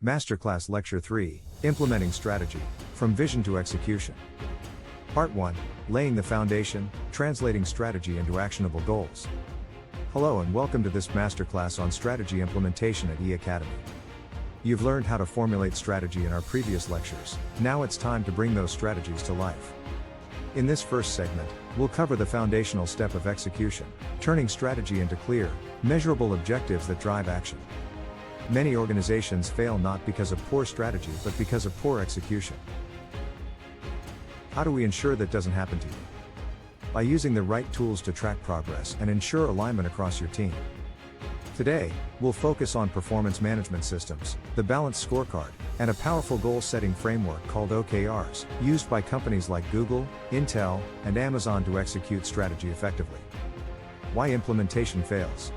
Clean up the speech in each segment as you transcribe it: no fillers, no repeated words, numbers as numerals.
Masterclass Lecture 3, Implementing Strategy, From Vision to Execution. Part 1, Laying the Foundation, Translating Strategy into Actionable Goals. Hello and welcome to this masterclass on strategy implementation at E-Academy. You've learned how to formulate strategy in our previous lectures, now it's time to bring those strategies to life. In this first segment, we'll cover the foundational step of execution, turning strategy into clear, measurable objectives that drive action. Many organizations fail not because of poor strategy but because of poor execution. How do we ensure that doesn't happen to you? By using the right tools to track progress and ensure alignment across your team. Today, we'll focus on performance management systems, the Balanced Scorecard, and a powerful goal-setting framework called OKRs, used by companies like Google, Intel, and Amazon to execute strategy effectively. Why implementation fails?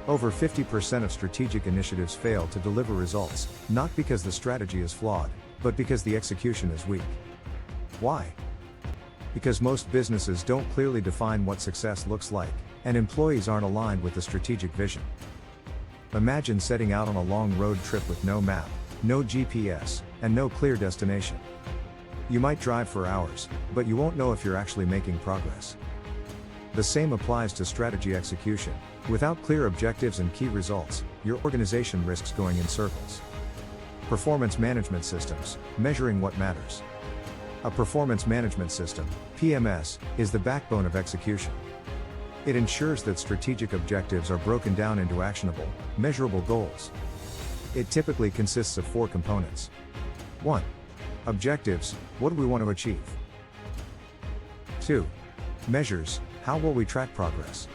Over 50% of strategic initiatives fail to deliver results, not because the strategy is flawed, but because the execution is weak. Why? Because most businesses don't clearly define what success looks like, and employees aren't aligned with the strategic vision. Imagine setting out on a long road trip with no map, no GPS, and no clear destination. You might drive for hours, but you won't know if you're actually making progress. The same applies to strategy execution. Without clear objectives and key results, your organization risks going in circles. Performance management systems, measuring what matters. A performance management system, PMS, is the backbone of execution. It ensures that strategic objectives are broken down into actionable, measurable goals. It typically consists of 4 components. 1. Objectives, what do we want to achieve? 2. Measures, how will we track progress?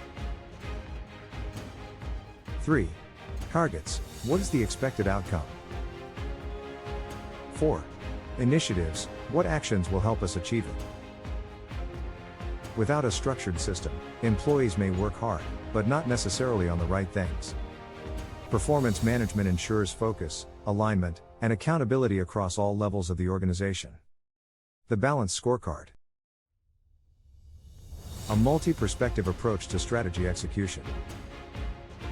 3. Targets, what is the expected outcome? 4. Initiatives, what actions will help us achieve it? Without a structured system, employees may work hard, but not necessarily on the right things. Performance management ensures focus, alignment, and accountability across all levels of the organization. The Balanced Scorecard. A multi-perspective approach to strategy execution.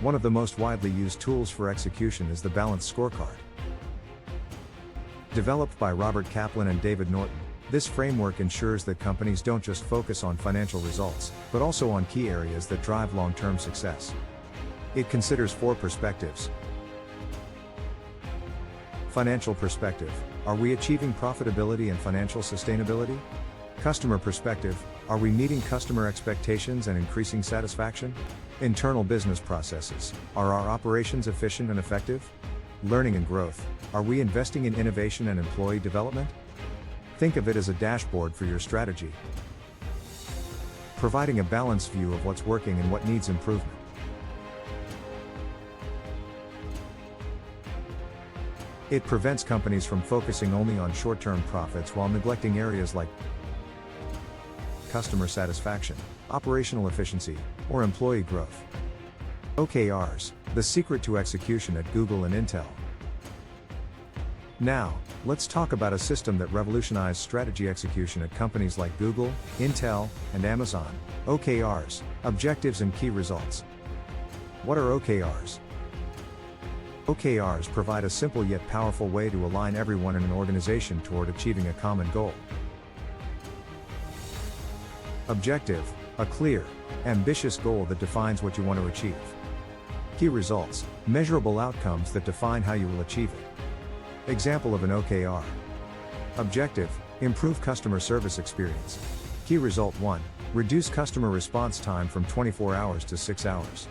One of the most widely used tools for execution is the Balanced Scorecard. Developed by Robert Kaplan and David Norton, this framework ensures that companies don't just focus on financial results, but also on key areas that drive long-term success. It considers 4 perspectives. Financial perspective, are we achieving profitability and financial sustainability? Customer perspective, are we meeting customer expectations and increasing satisfaction? Internal business processes, are our operations efficient and effective? Learning and growth, are we investing in innovation and employee development? Think of it as a dashboard for your strategy, providing a balanced view of what's working and what needs improvement. It prevents companies from focusing only on short-term profits while neglecting areas like customer satisfaction, operational efficiency, or employee growth. OKRs, the secret to execution at Google and Intel. Now, let's talk about a system that revolutionized strategy execution at companies like Google, Intel, and Amazon. OKRs, objectives and key results. What are OKRs? OKRs provide a simple yet powerful way to align everyone in an organization toward achieving a common goal. Objective, a clear, ambitious goal that defines what you want to achieve. Key results, measurable outcomes that define how you will achieve it. Example of an OKR. Objective, improve customer service experience. Key result 1, reduce customer response time from 24 hours to 6 hours.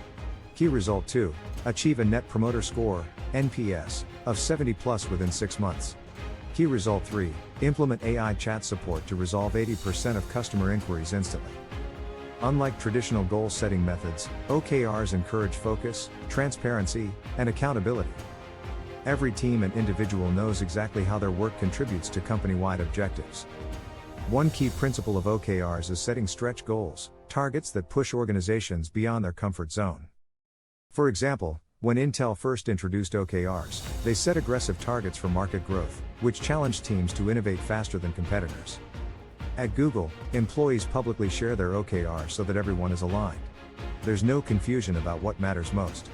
Key result 2, achieve a Net Promoter Score, NPS, of 70+ within 6 months. Key result 3, implement AI chat support to resolve 80% of customer inquiries instantly. Unlike traditional goal-setting methods, OKRs encourage focus, transparency, and accountability. Every team and individual knows exactly how their work contributes to company-wide objectives. One key principle of OKRs is setting stretch goals, targets that push organizations beyond their comfort zone. For example, when Intel first introduced OKRs, they set aggressive targets for market growth, which challenged teams to innovate faster than competitors. At Google, employees publicly share their OKRs so that everyone is aligned. There's no confusion about what matters most.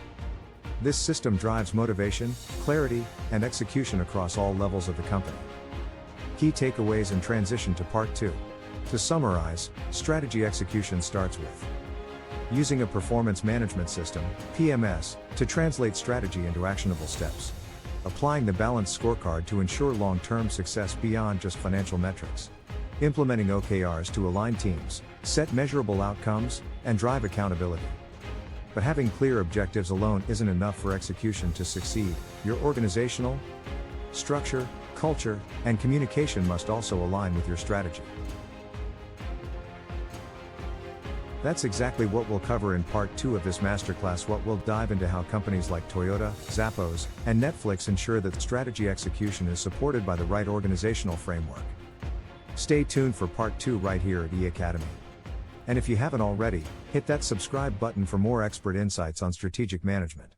This system drives motivation, clarity, and execution across all levels of the company. Key takeaways and transition to Part 2. To summarize, strategy execution starts with using a performance management system, PMS, to translate strategy into actionable steps. Applying the Balanced Scorecard to ensure long-term success beyond just financial metrics. Implementing OKRs to align teams, set measurable outcomes, and drive accountability. But having clear objectives alone isn't enough for execution to succeed. Your organizational structure, culture, and communication must also align with your strategy. That's exactly what we'll cover in Part 2 of this masterclass. We'll dive into how companies like Toyota, Zappos, and Netflix ensure that strategy execution is supported by the right organizational framework. Stay tuned for Part 2 right here at E-Academy. And if you haven't already, hit that subscribe button for more expert insights on strategic management.